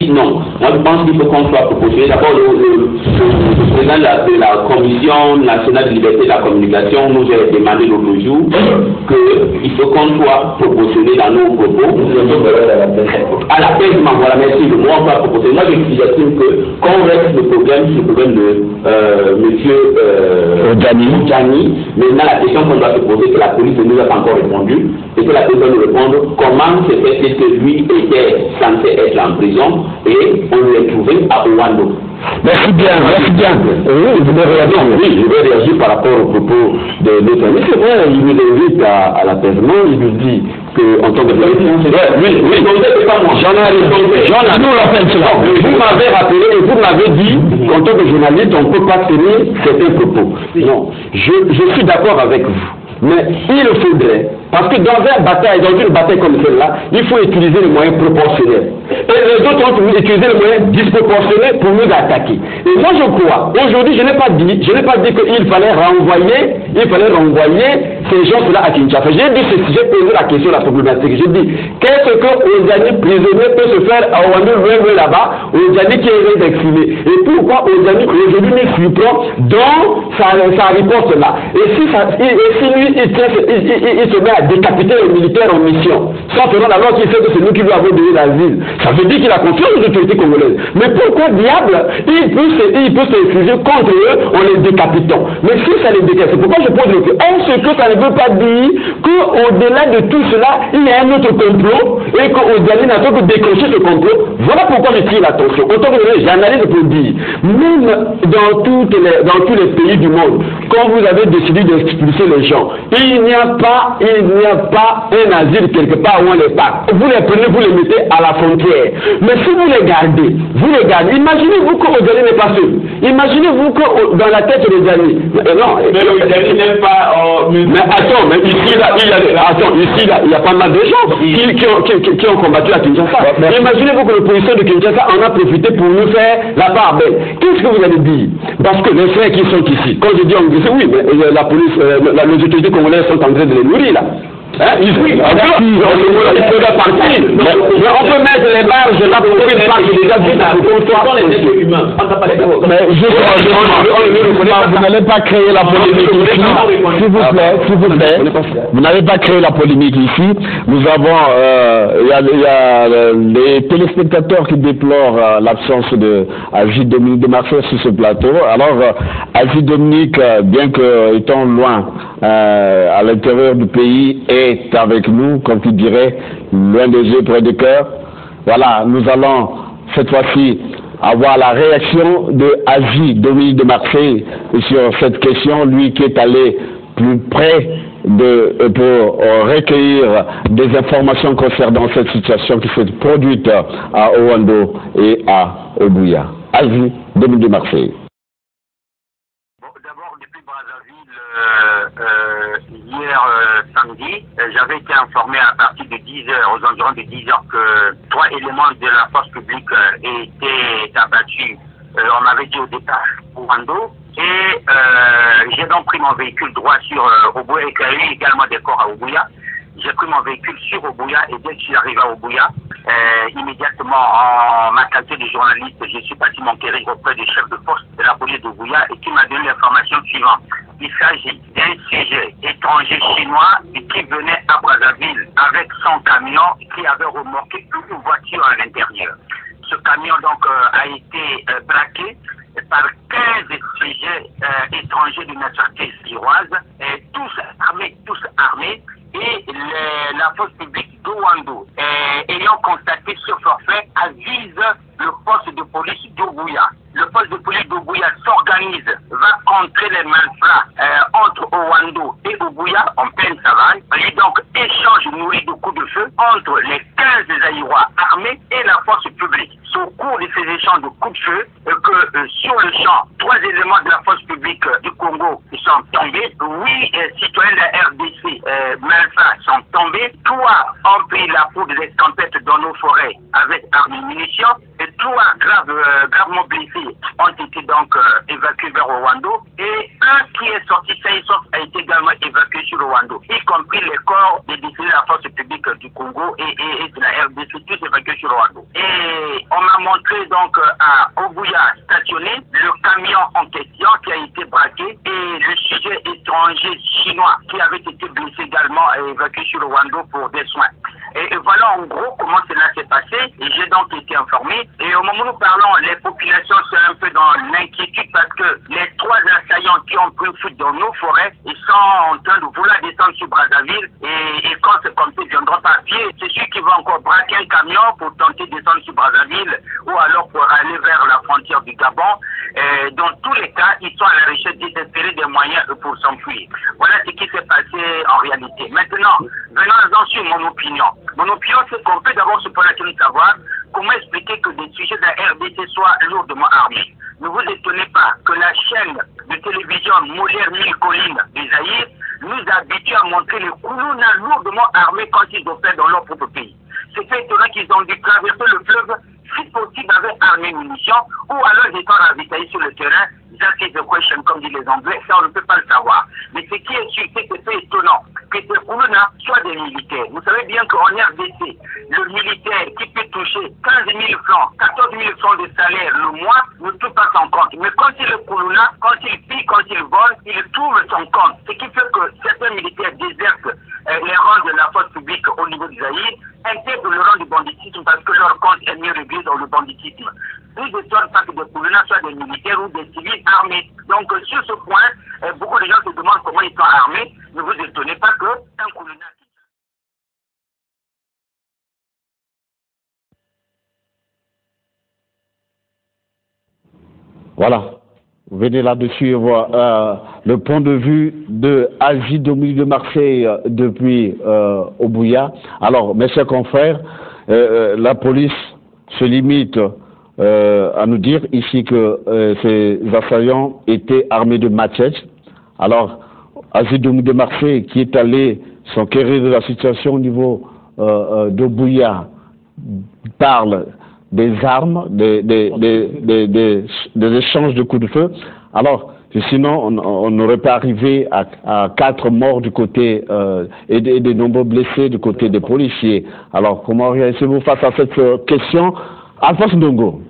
Non, moi je pense qu'il faut qu'on soit proportionné. D'abord, le président de la Commission nationale de liberté de la communication nous a demandé l'autre jour qu'il faut qu'on soit proportionné dans nos propos. À la fin, voilà, merci, le mot on soit proportionné. Moi j'estime que quand on reste le problème de M. Djani, maintenant la question qu'on doit se poser, que la police ne nous a pas encore répondu, et que la police doit nous répondre comment se fait-il que lui était censé être en prison et on lui a trouvé à Ouando. Merci bien, merci bien. Oui, je vais réagir par rapport au propos de notre ami. C'est vrai, il nous invite à l'apaisement, il nous dit qu'en tant que vous m'avez rappelé et vous m'avez dit qu'en tant que journaliste, on ne peut pas tenir certains propos. Non, je suis d'accord avec vous. Mais il faudrait, parce que dans une bataille comme celle-là, il faut utiliser les moyens proportionnels. Et les autres ont utilisé les moyens disproportionnels pour nous attaquer. Et moi je crois, aujourd'hui je n'ai pas dit qu'il fallait renvoyer ces gens-là à Kinshasa. J'ai dit ceci, j'ai posé la question, la problématique. J'ai dit, qu'est-ce que Ozani prisonnier peut se faire à Ouando là-bas, Ozani qui est exilé? Et pourquoi Ozani aujourd'hui ne suit pas dans sa réponse là? Et si lui il se met à décapiter les militaires en mission, sans faire alors qu'il sait que c'est nous qui lui avons donné l'asile, ça veut dire qu'il a confiance aux autorités congolaises. Mais pourquoi diable il peut s'excuser contre eux en les décapitant? Mais si ça les décapite, c'est pourquoi je pose le question. Est-ce que ça ne veut pas dire qu'au-delà de tout cela, il y a un autre complot et qu'Ozani n'a fait que déclencher ce complot? Voilà pourquoi je tire l'attention. En tant que j'analyse pour dire, même dans tous les pays du monde, quand vous avez décidé d'expulser les gens, il n'y a pas un asile quelque part où on les passe. Vous les prenez, vous les mettez à la frontière. Mais si vous les gardez, imaginez-vous que Ozani n'est pas seul. Imaginez-vous que dans la tête de Ozani, non, mais Ozani n'est pas. Mais attends, mais ici il y a pas mal de gens qui ont combattu à Kinshasa. Imaginez-vous que l'opposition de Kinshasa en a profité pour nous faire la part belle. Qu'est-ce que vous allez dire? Parce que les frères qui sont ici, quand je dis on dit oui, mais la police, les autorités congolaises sont en train de les nourrir là. Il peut partir. Mais on peut mettre les barges là pour une part qui est déjà vide pour qu'on soit les êtres humains. Mais vous n'allez pas créer la polémique ici. S'il vous plaît. Vous n'allez pas créer la polémique ici. Nous avons, il y a les téléspectateurs qui déplorent l'absence de Asie Dominique de Marseille sur ce plateau. Alors, Asie Dominique, bien que étant loin à l'intérieur du pays, est avec nous, comme tu dirais, loin des yeux, près du cœur. Voilà, nous allons cette fois-ci avoir la réaction de Asie Dominique de Marseille sur cette question, lui qui est allé plus près pour recueillir des informations concernant cette situation qui s'est produite à Ouando et à Obuya. Asie Dominique de Marseille. Hier samedi, j'avais été informé à partir de 10h, aux environs de 10h, que 3 éléments de la force publique étaient abattus. On m'avait dit au départ au Ouando. Et j'ai donc pris mon véhicule droit sur Obuya et qu'il y a eu également des corps à Obuya. J'ai pris mon véhicule sur Obuya et dès que je suis arrivé à Obuya, immédiatement en ma qualité de journaliste, je suis parti m'enquérir auprès du chef de poste de la police d'Obuya et qui m'a donné l'information suivante. Il s'agit d'un sujet étranger chinois qui venait à Brazzaville avec son camion qui avait remorqué une voiture à l'intérieur. Ce camion donc a été braqué par 15 sujets étrangers d'une nationalité siroise, tous armés, et la force publique d'Ouando, ayant constaté ce forfait, avise le poste de police d'Obuya. Le poste de police d'Obuya s'organise, va contrer les malfrats entre Ouando et Obuya en pleine savane. Il y a donc échange nourri de coups de feu entre les 15 Zaïrois armés et la force publique. C'est au cours de ces échanges de coups de feu que sur le champ, 3 éléments de la force publique du Congo sont tombés, 8 citoyens de la RDC malfrats sont tombés, 3 ont pris la poudre d'escampette dans nos forêts avec armes et munitions, et 3 gravement blessés ont été donc évacués vers Rwando et un qui est sorti sain et sauf a été également évacué sur Rwando, y compris les corps des détenus de la force publique du Congo et de la RDC, tous évacués sur Rwando. Et on m'a montré donc à Obuya stationné le camion en question qui a été braqué et le sujet étranger chinois qui avait été blessé également et évacué sur Rwando pour des soins. Et voilà en gros comment cela s'est passé et j'ai donc été informé. Et au moment où nous parlons, les populations sont un peu dans l'inquiétude parce que les 3 assaillants qui ont pris fuite dans nos forêts, ils sont en train de vouloir descendre sur Brazzaville et quand c'est comme ça, ils viendront par pied. C'est sûr qu'ils vont encore braquer un camion pour tenter de descendre sur Brazzaville ou alors pour aller vers la frontière du Gabon. Dans tous les cas, ils sont à la recherche désespérée des moyens pour s'enfuir. Voilà ce qui s'est passé en réalité. Maintenant, venons-en sur mon opinion. Mon opinion, c'est qu'on peut d'abord se poser la question de savoir comment expliquer que des sujets de la RDC soient lourdement armés. Ne vous étonnez pas que la chaîne de télévision Molière Mille Collines du Zaïre nous habitue à montrer les Koulouna lourdement armés quand ils opèrent dans leur propre pays. C'est étonnant qu'ils ont dû traverser le fleuve si possible avec armée et munitions ou alors ils étant ravitaillés sur le terrain. That is the question, comme disent les Anglais, ça on ne peut pas le savoir. Mais ce qui est sûr, c'est que c'est étonnant que ces Koulouna soient des militaires. Vous savez bien qu'en RDC, le militaire qui peut toucher 15 000 francs, 14 000 francs de salaire le mois, ne tout pas son compte. Mais quand il est Koulouna, quand il pille, quand il vole, il trouve son compte. Ce qui fait que certains militaires désertent les rangs de la force publique au niveau du Zaïre, intègrent le rang du banditisme parce que leur compte est mieux réglé dans le banditisme. Nous ne sommes pas que des Koulouna soient des militaires ou des civils armés. Donc sur ce point, beaucoup de gens se demandent comment ils sont armés. Ne vous étonnez pas qu'un Koulouna... Voilà. Vous venez là de suivre le point de vue de Asie Dominique de Marseille depuis Obuya. Alors, mes chers confrères, la police se limite à nous dire ici que ces assaillants étaient armés de machettes. Alors, Asie Dominique de Marseille, qui est allé s'enquérir de la situation au niveau d'Obuya, parle des armes, des échanges de coups de feu. Alors, sinon, on n'aurait pas arrivé à 4 morts du côté et de nombreux blessés du côté des policiers. Alors, comment réagissez-vous face à cette question? Alphonse Ndongo.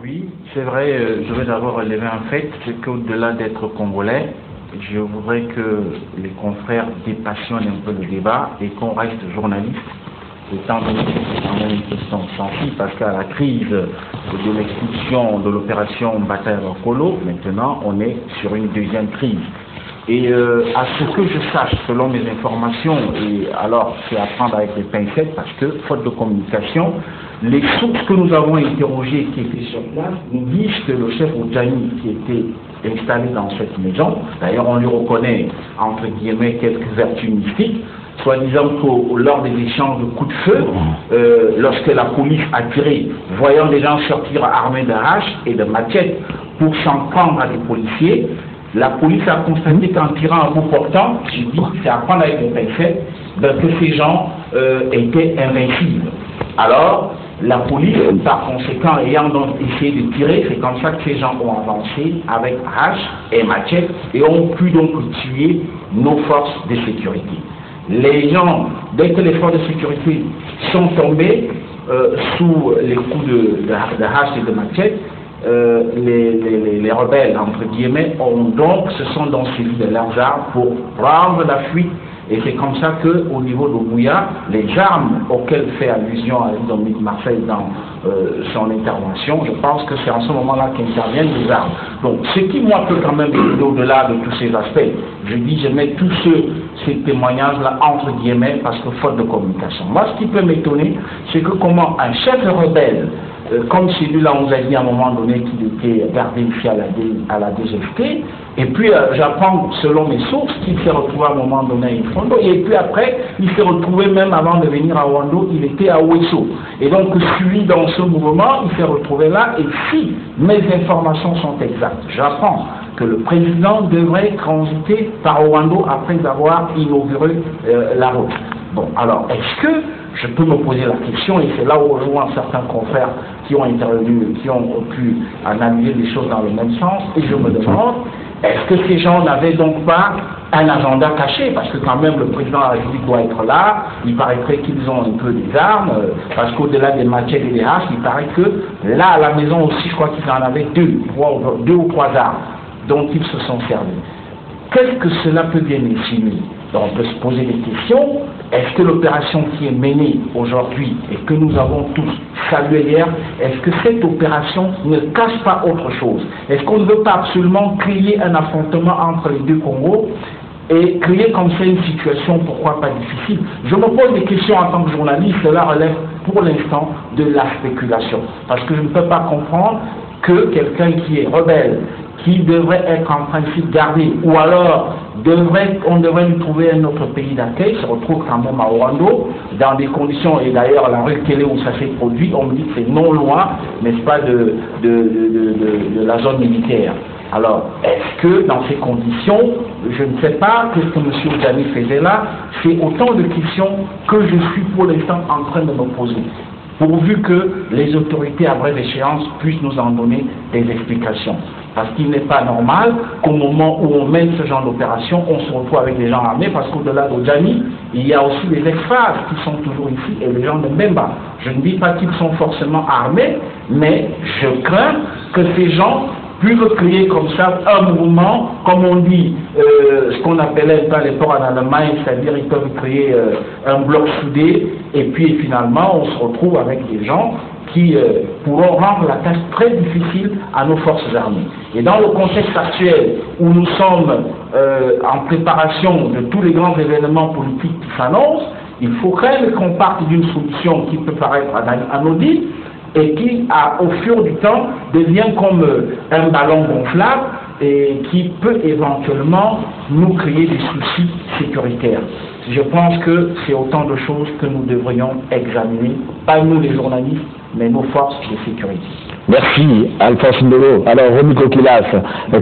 Oui, c'est vrai, je vais d'abord relever un fait, c'est qu'au-delà d'être congolais, je voudrais que les confrères dépassionnent un peu le débat et qu'on reste journaliste. Étant donné que c'est quand même une question sensible, parce qu'à la crise de l'expulsion de l'opération Bataille à Kolo, maintenant on est sur une deuxième crise. Et à ce que je sache, selon mes informations, et alors c'est à prendre avec des pincettes, parce que faute de communication, les sources que nous avons interrogées qui étaient sur place nous disent que le chef Oudjani qui était installé dans cette maison, d'ailleurs on lui reconnaît entre guillemets quelques vertus mystiques, soi-disant que lors des échanges de coups de feu, lorsque la police a tiré, voyant des gens sortir armés de haches et de machettes pour s'en prendre à des policiers, la police a constaté qu'en tirant à bout portant, je dis, c'est à prendre avec des pincettes, que ces gens étaient invincibles. Alors, la police, par conséquent, ayant donc essayé de tirer, c'est comme ça que ces gens ont avancé avec haches et machettes et ont pu donc tuer nos forces de sécurité. Les gens, dès que les forces de sécurité sont tombés sous les coups de hache et de machette, les rebelles, entre guillemets, se sont donc saisis de leurs armes pour prendre la fuite. Et c'est comme ça qu'au niveau d'Obuya, les armes auxquelles fait allusion à Dominique Marseille dans son intervention, je pense que c'est en ce moment-là qu'interviennent les armes. Donc, ce qui, moi, peut quand même aller au-delà de tous ces aspects, je dis, je mets tous ces témoignages-là entre guillemets parce que faute de communication. Moi, ce qui peut m'étonner, c'est que comment un chef rebelle, comme celui-là, on nous a dit à un moment donné qu'il était gardé ici à la DGFT, et puis j'apprends, selon mes sources, qu'il s'est retrouvé à un moment donné à Ifondo, et puis après, il s'est retrouvé même avant de venir à Wando, il était à Ouesso. Et donc, suivi dans ce mouvement, il s'est retrouvé là, et si mes informations sont exactes, j'apprends que le président devrait transiter par Wando après avoir inauguré la route. Bon, alors, est-ce que je peux me poser la question, et c'est là où je vois certains confrères qui ont intervenu, qui ont pu analyser les choses dans le même sens, et je me demande, est-ce que ces gens n'avaient donc pas un agenda caché? Parce que quand même le président de la République doit être là, il paraîtrait qu'ils ont un peu des armes, parce qu'au-delà des machettes et des haches, il paraît que là à la maison aussi, je crois qu'ils en avaient deux ou trois armes dont ils se sont servis. Qu'est-ce que cela peut bien insinuer? Donc on peut se poser des questions. Est-ce que l'opération qui est menée aujourd'hui et que nous avons tous salué hier, est-ce que cette opération ne cache pas autre chose? Est-ce qu'on ne veut pas absolument créer un affrontement entre les deux Congos et créer comme ça une situation, pourquoi pas difficile? Je me pose des questions en tant que journaliste, cela relève pour l'instant de la spéculation. Parce que je ne peux pas comprendre que quelqu'un qui est rebelle, qui devrait être en principe gardé, ou alors on devrait lui trouver un autre pays d'accueil, se retrouve quand même à Orlando, dans des conditions, et d'ailleurs la rue Kélé où ça s'est produit, on me dit que c'est non loin, n'est-ce pas, de la zone militaire. Alors, est-ce que dans ces conditions, je ne sais pas ce que M. Oudjani faisait là, c'est autant de questions que je suis pour l'instant en train de me poser, pourvu que les autorités à brève échéance puissent nous en donner des explications. Parce qu'il n'est pas normal qu'au moment où on mène ce genre d'opération, on se retrouve avec des gens armés, parce qu'au-delà d'Oudjani, il y a aussi des ex-phases qui sont toujours ici, et les gens de Mbemba. Je ne dis pas qu'ils sont forcément armés, mais je crains que ces gens puissent créer comme ça un mouvement, comme on dit, ce qu'on appelait à l'époque en Allemagne, c'est-à-dire ils peuvent créer un bloc soudé, et puis finalement on se retrouve avec des gens qui pourront rendre la tâche très difficile à nos forces armées. Et dans le contexte actuel où nous sommes en préparation de tous les grands événements politiques qui s'annoncent, il faut quand même qu'on parte d'une solution qui peut paraître anodine et qui, au fur du temps, devient comme un ballon gonflable et qui peut éventuellement nous créer des soucis sécuritaires. Je pense que c'est autant de choses que nous devrions examiner, pas nous les journalistes, mais nos forces de sécurité. Merci, Alphonse Ndolo. Alors, Romy Kokilas,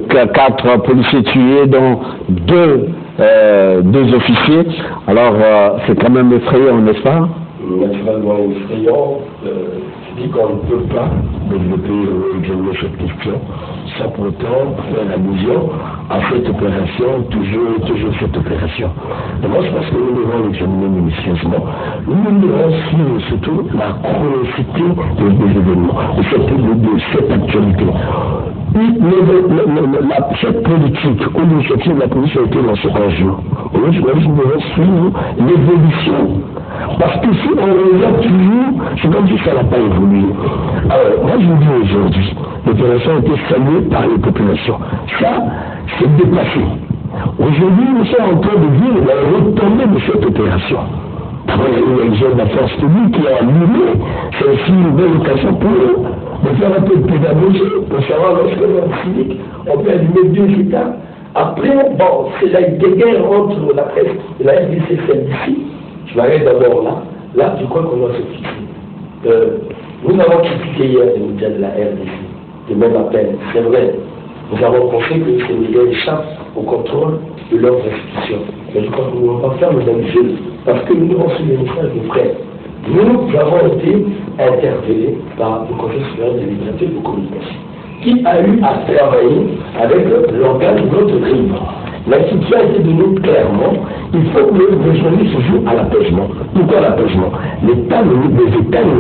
4 policiers tués, dont 2 officiers. Alors, c'est quand même effrayant, n'est-ce pas? Naturellement effrayant. Je dis qu'on ne peut pas développer cette question sans pour autant faire allusion à cette opération, toujours cette opération. D'abord, je pense que nous devons l'examiner minutieusement. Nous devons suivre surtout la chronicité des événements, de cette actualité. Cette politique ou l'initiative de la police a été lancée un jour. Et nous devons suivre l'évolution. Parce que si on regarde toujours, c'est comme si ça n'a pas évolué. Alors, moi je vous dis aujourd'hui, l'opération a été saluée par les populations. Ça, c'est dépassé. Aujourd'hui, nous sommes en train de vivre la retombée de cette opération. D'abord, il y a eu les jeunes de la force publique qui a allumé. C'est aussi une belle occasion pour eux de faire un peu de pédagogie, pour savoir lorsque dans le civique, on peut allumer 2 États. Après, bon, c'est la guerre entre la presse et la RDC, celle-ci. Je m'arrête d'abord là. Là, je crois qu'on doit se fixer. Nous avons critiqué hier les médias de la RDC, de même appel. C'est vrai. Nous avons pensé que ces médias échappent au contrôle de leurs institutions. Mais je crois que nous ne pouvons pas faire le même jeu. Parce que nous avons reçu des messages de presse. Nous avons été interpellés par le Conseil supérieur des libertés de communication, qui a eu à travailler avec l'organe de notre crime. L'institution a été donnée clairement, il faut que les journalistes se jouent à l'apaisement. Pourquoi l'apaisement? Les États ne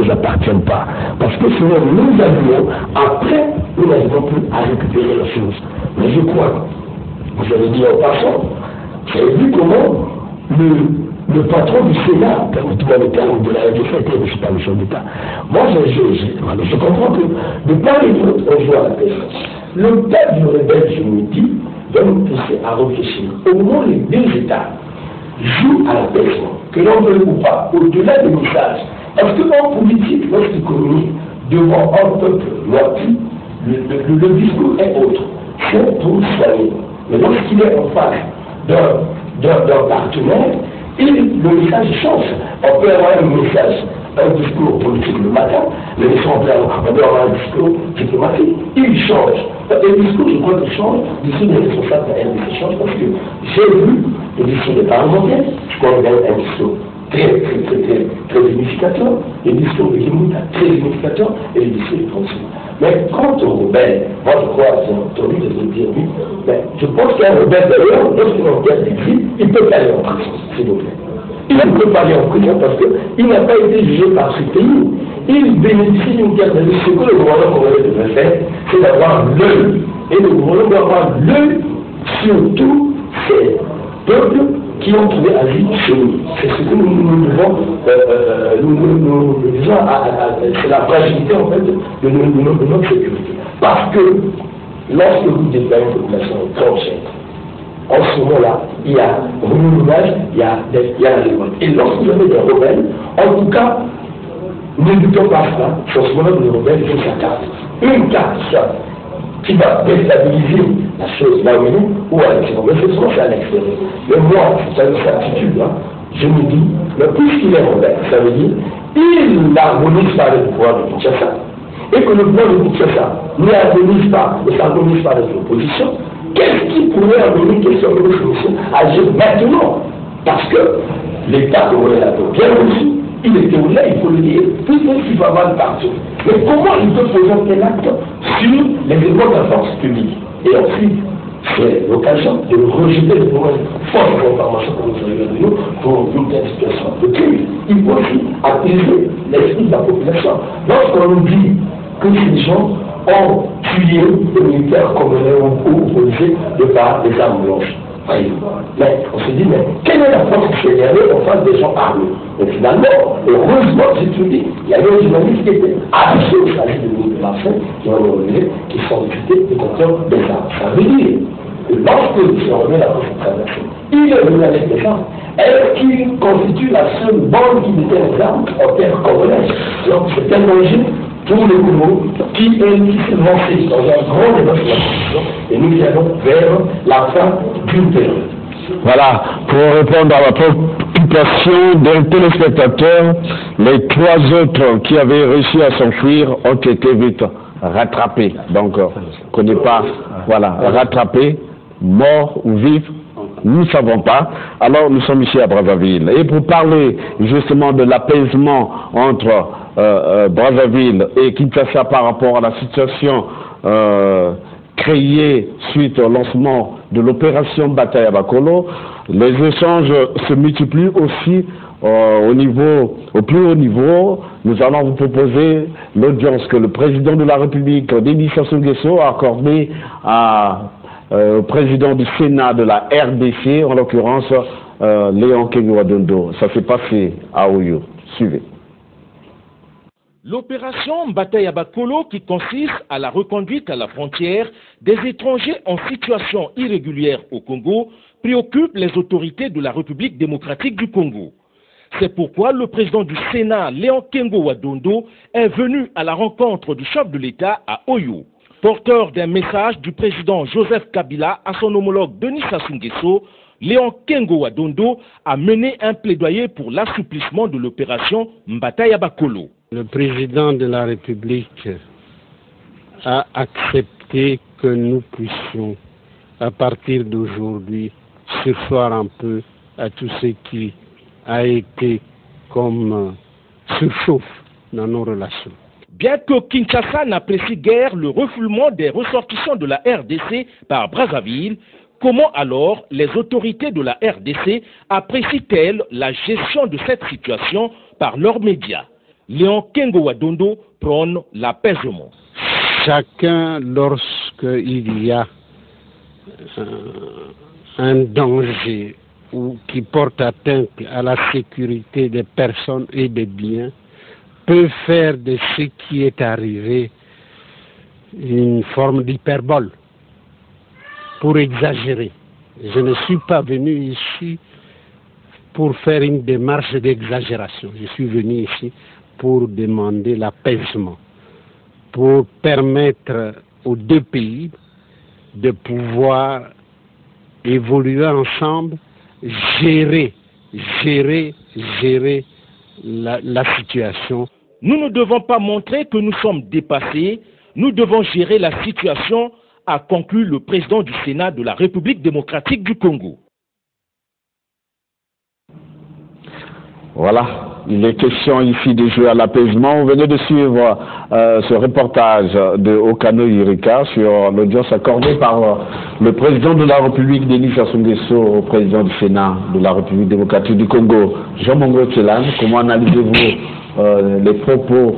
nous appartiennent pas. Parce que sinon nous avions, après, nous n'arrivons plus à récupérer la chose. Mais je crois, vous avez dit en passant, vous avez vu comment le patron du Sénat, permettez-moi le terme, de la RDC, je ne suis pas le chef d'État. Moi, je comprends que de part et d'autre, on joue à l'apaisement. Le peuple du rebelle, je me dis, doit nous pousser à réfléchir. Au moins, les 2 États jouent à l'apaisement, que l'on veut ou pas, au-delà des messages. Parce qu'en politique, lorsqu'il communique devant un peuple moitié, le discours est autre. C'est pour soigner. Mais lorsqu'il est en face d'un partenaire, le message change. On peut avoir un discours politique le matin, mais on peut avoir un discours diplomatique. Il change. Et le discours, je crois qu'il change, d'ici les responsables de la RDC change, parce que j'ai vu le discours des parlementaires, je crois qu'il y a un discours très significateur, le discours de Kimouta très significateur et le discours de François. Mais quant aux rebelles, moi je crois, j'ai entendu de vous dire, oui, mais je pense qu'un rebelle d'ailleurs, lorsqu'il engage des crimes, il peut aller en prison, s'il vous plaît. Il ne peut pas aller en prison parce qu'il n'a pas été jugé par ce pays. Il bénéficie d'une carte de vie. Ce que le gouvernement congolais devrait faire, c'est d'avoir l'œil. Et le gouvernement doit avoir l'œil sur tous ces peuples qui ont trouvé asile chez nous. C'est ce que nous devons, nous disons, c'est la fragilité en fait de notre sécurité. Parce que lorsque vous déployez une population étrangère, en ce moment-là, il y a remouillage, il y a la révolte. Et lorsque vous avez des rebelles, en tout cas, ne doutons pas ça, sur ce moment-là, les rebelles, il faut sa carte. Une carte, ça, qui va déstabiliser la chose là où il est, ou à l'extérieur. Mais c'est souvent c'est à l'extérieur. Mais moi, c'est une certitude, hein, je me dis, mais puisqu'il est rebelle, ça veut dire, il n'harmonise pas le pouvoir de Kinshasa. Et que le pouvoir de Kinshasa n'harmonise pas, ne s'harmonise pas avec l'opposition, qu'est-ce qui pourrait amener question de solution à agir maintenant? Parce que l'État congolais l'a bien reçu, il était là, il faut le dire, puisqu'il va avoir partout. Mais comment il peut poser un acte sur les éléments de la force publique? Et ensuite, c'est l'occasion de rejeter les forces d'information que nous avons de nous pour une telle situation de crise. Il faut aussi apaiser l'esprit de la population. Lorsqu'on nous dit que ces gens ont tué les militaires congolais ou opposés de par des armes blanches. Mais on se dit, mais quelle est la force qui s'est gardée en face des gens armés? Et finalement, heureusement, j'ai tout dit, il y avait des journalistes qui étaient avisés au service de l'Union de Marseille, qui ont relevé, qui sont réputés de contrôle des armes. Ça veut dire que lorsque j'ai remis la concentration, il est venu avec des armes. Est-ce qu'il constitue la seule bande qui mettait les armes en terre congolaise? Donc c'est un danger pour le Congo qui s'est lancé dans un grand débat sur la constitution et nous allons vers la fin d'une période. Voilà, pour répondre à la préoccupation d'un téléspectateur, les 3 autres qui avaient réussi à s'enfuir ont été vite rattrapés. Donc, on ne connaît pas, voilà, rattrapés, morts ou vifs, nous ne savons pas. Alors, nous sommes ici à Brazzaville. Et pour parler justement de l'apaisement entre Brazzaville et Kinshasa par rapport à la situation créée suite au lancement de l'opération Bataille à Bakolo, les échanges se multiplient aussi au plus haut niveau. Nous allons vous proposer l'audience que le président de la République, Denis Sassou Nguesso, a accordée au président du Sénat de la RDC, en l'occurrence Léon Kengo Wadondo. Ça s'est passé à Oyo. Suivez. L'opération Bataille à Bakolo, qui consiste à la reconduite à la frontière des étrangers en situation irrégulière au Congo, préoccupe les autorités de la République démocratique du Congo. C'est pourquoi le président du Sénat, Léon Kengo Wadondo, est venu à la rencontre du chef de l'État à Oyo. Porteur d'un message du président Joseph Kabila à son homologue Denis Sassou Nguesso, Léon Kengo Wadondo a mené un plaidoyer pour l'assouplissement de l'opération Bataille à Bakolo. Le président de la République a accepté que nous puissions, à partir d'aujourd'hui, surseoir un peu à tout ce qui a été comme surchauffe dans nos relations. Bien que Kinshasa n'apprécie guère le refoulement des ressortissants de la RDC par Brazzaville, comment alors les autorités de la RDC apprécient-elles la gestion de cette situation par leurs médias? Léon Kengo Wadondo prône l'apaisement. Chacun, lorsqu'il y a un danger ou qui porte atteinte à la sécurité des personnes et des biens, peut faire de ce qui est arrivé une forme d'hyperbole pour exagérer. Je ne suis pas venu ici pour faire une démarche d'exagération. Je suis venu ici pour demander l'apaisement, pour permettre aux deux pays de pouvoir évoluer ensemble, gérer la situation. Nous ne devons pas montrer que nous sommes dépassés, nous devons gérer la situation, a conclu le président du Sénat de la République démocratique du Congo. Voilà, il est question ici de jouer à l'apaisement. Vous venez de suivre ce reportage de Okano Irika sur l'audience accordée par le président de la République, Denis Sassou Nguesso, au président du Sénat de la République démocratique du Congo, Jean-Mongo Tselan. Comment analysez-vous les propos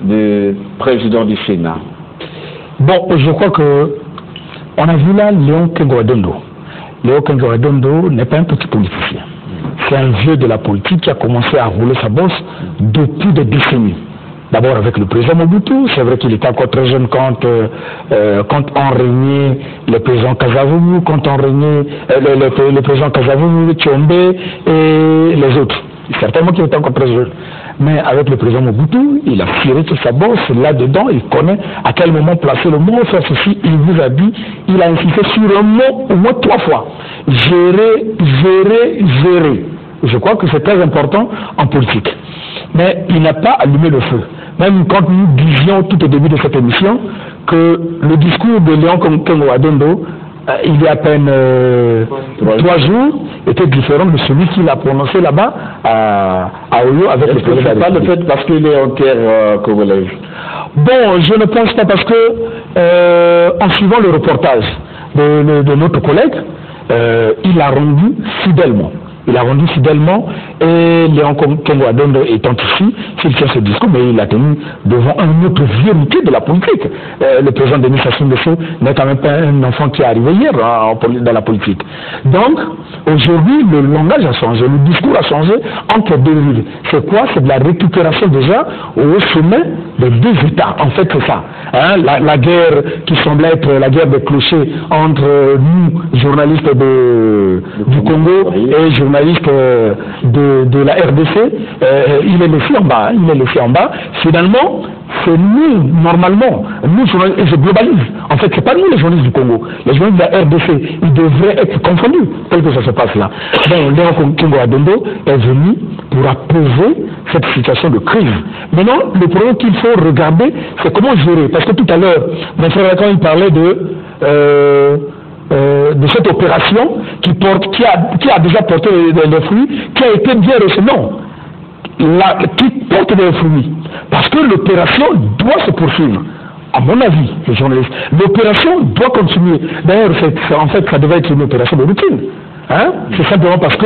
du président du Sénat? Bon, je crois que on a vu là Léon Kengo-Adondo. Léon Kengo-Adondo n'est pas un petit politicien. C'est un vieux de la politique qui a commencé à rouler sa bosse depuis des décennies. D'abord avec le président Mobutu, c'est vrai qu'il était encore très jeune quand on régnait le président Kasavubu, quand on régnait le président Kasavubu, Tshombe et les autres. Certainement qu'il était encore très jeune. Mais avec le président Mobutu, il a tiré toute sa bosse là-dedans, il connaît à quel moment placer le mot, faire ceci, il vous a dit, il a insisté sur un mot au moins 3 fois. Gérer, gérer, gérer. Je crois que c'est très important en politique. Mais il n'a pas allumé le feu. Même quand nous disions tout au début de cette émission que le discours de Léon Kengo-Adondo, il y a à peine 3 jours, était différent de celui qu'il a prononcé là-bas à Oyo avec le président. C'est pas le fait parce qu'il est en terre congolaise. Bon, je ne pense pas parce que en suivant le reportage de notre collègue, il a rendu fidèlement. Il a rendu fidèlement et Léon Kengo-Adondo étant ici, s'il tient ce discours, mais il a tenu devant un autre vieux métier de la politique. Le président Denis Sassou Nguesso n'est quand même pas un enfant qui est arrivé hier dans la politique. Donc, aujourd'hui, le langage a changé, le discours a changé entre deux villes. C'est quoi? C'est de la récupération déjà au sommet des 2 États. En fait, c'est ça. Hein? La guerre qui semblait être la guerre des clochers entre nous, journalistes du Congo, et journalistes de la RDC, il est laissé en bas. Il est laissé en bas. Finalement, c'est nous, normalement, nous journalistes, et je globalise. En fait, c'est pas nous les journalistes du Congo. Les journalistes de la RDC, ils devraient être confondus, tel que ça se passe là. Donc, Léon Kengo-Adondo est venu pour apaiser cette situation de crise. Maintenant, le problème qu'il faut regarder, c'est comment gérer. Parce que tout à l'heure, mon frère, quand il parlait de cette opération qui a déjà porté des fruits, qui a été bien reçue. Non, qui porte des fruits. Parce que l'opération doit se poursuivre. À mon avis, les journalistes, l'opération doit continuer. D'ailleurs, en fait, ça devait être une opération de routine. Hein? C'est simplement parce que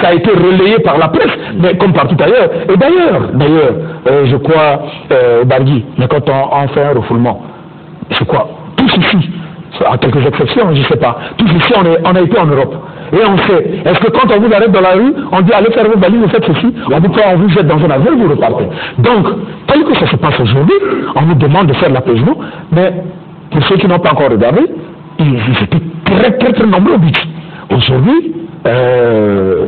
ça a été relayé par la presse, mais comme partout ailleurs. Et d'ailleurs, je crois, Bargui, mais quand on fait un refoulement, je crois, tous ici, à quelques exceptions, je ne sais pas, tous ici, on a été en Europe. Et on sait, est-ce que quand on vous arrête dans la rue, on dit allez faire vos valises, vous faites ceci, on dit on vous jette dans un avion, vous repartez. Donc, tel que ça se passe aujourd'hui, on nous demande de faire l'apaisement, mais pour ceux qui n'ont pas encore regardé, ils étaient très très très nombreux au but. Aujourd'hui, le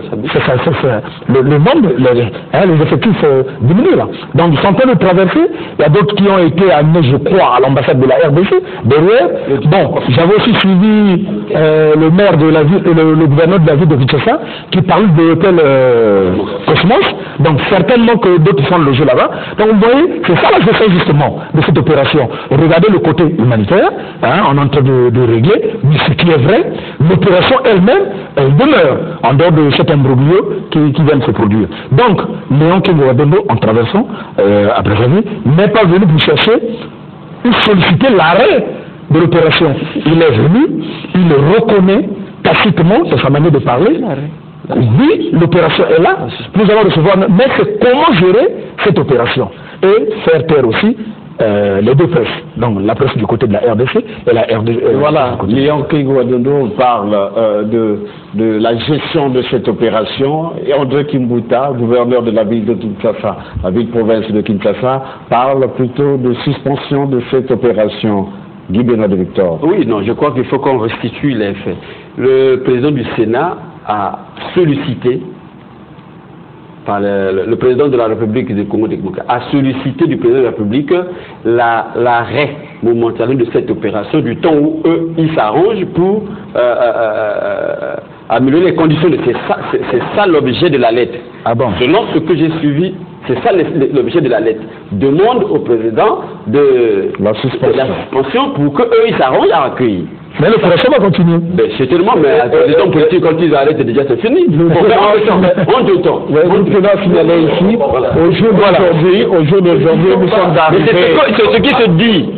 nombre, les effectifs diminuent là. Donc ils sont en train de traverser. Il y a d'autres qui ont été amenés, je crois, à l'ambassade de la RDC, derrière. Bon, j'avais aussi suivi le maire de la ville, le gouverneur de la ville de Kinshasa, qui parle de l'hôtel Cosmos. Donc certainement que d'autres font le jeu là-bas. Donc vous voyez, c'est ça la gestion justement de cette opération. Regardez le côté humanitaire, hein, on est en train de régler, mais ce qui est vrai, l'opération elle-même, elle demeure en dehors de cet imbroglio qui vient de se produire. Donc, Léon Kengo-Adondo, en traversant à Brazzaville, n'est pas venu pour chercher ou solliciter l'arrêt de l'opération. Il est venu, il le reconnaît tacitement de sa manière de parler. Oui, l'opération est là, nous allons recevoir, mais c'est comment gérer cette opération et faire taire aussi les 2 presses, donc la presse du côté de la RDC et la RDC. Voilà, Léon Kengo-Adondo parle de la gestion de cette opération et André Kimbuta, gouverneur de la ville de Kinshasa, la ville-province de Kinshasa, parle plutôt de suspension de cette opération. Guy Bernard de Victor. Oui, non, je crois qu'il faut qu'on restitue les faits. Le président du Sénat a sollicité par le président de la République du Congo a sollicité du président de la République l'arrêt momentané de cette opération du temps où eux, ils s'arrangent pour améliorer les conditions. C'est ça l'objet de la lettre. Ah bon? Selon ce que j'ai suivi, c'est ça l'objet de la lettre. Demande au président de la suspension pour qu'eux, ils s'arrangent à accueillir. Mais l'opération va continuer. Certainement, mais les hommes politiques, quand ils arrêtent déjà, c'est fini. On de temps. On peut signaler ici, au jour d'aujourd'hui, nous sommes arrivés. Mais c'est ce qui se dit.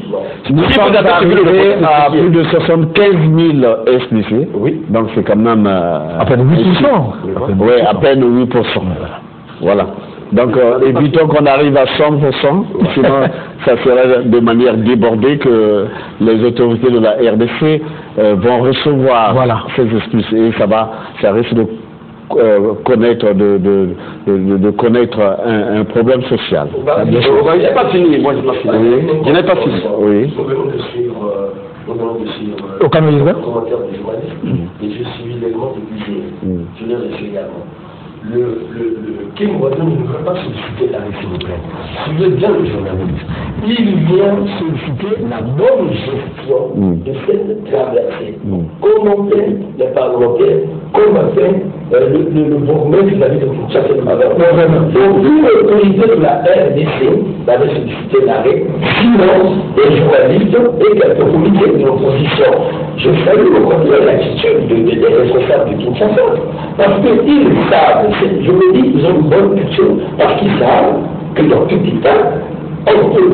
Nous sommes arrivés à plus de 75 000 expulsés. Oui. Donc c'est quand même. À peine 8%. Oui, à peine 8%. Voilà. Donc évitons qu'on arrive à 100%, sinon ça serait de manière débordée que les autorités de la RDC vont recevoir ces excuses et ça risque de connaître un problème social. Je n'ai pas fini, moi je n'ai pas fini. Je n'ai pas fini. Oui. Au Cameroun, commentaire du journaliste, et je suis l'élément depuis je l'ai reçu également. Le King Wadon ne veut pas solliciter l'arrêt, s'il vous plaît. Suivez bien le journaliste. Il vient solliciter la bonne gestion de cette traversée. Comment fait les parlementaires, comment fait le bourgmestre vis-à-vis de Kinshasa de Madame. Donc, l'autorité de la RDC avait sollicité l'arrêt, sinon les journalistes et quelques politiques de l'opposition. Je salue au contraire l'attitude des responsables de Kinshasa. Parce qu'ils savent, je me dis, ils ont une bonne culture, parce qu'ils savent que dans tout État, on peut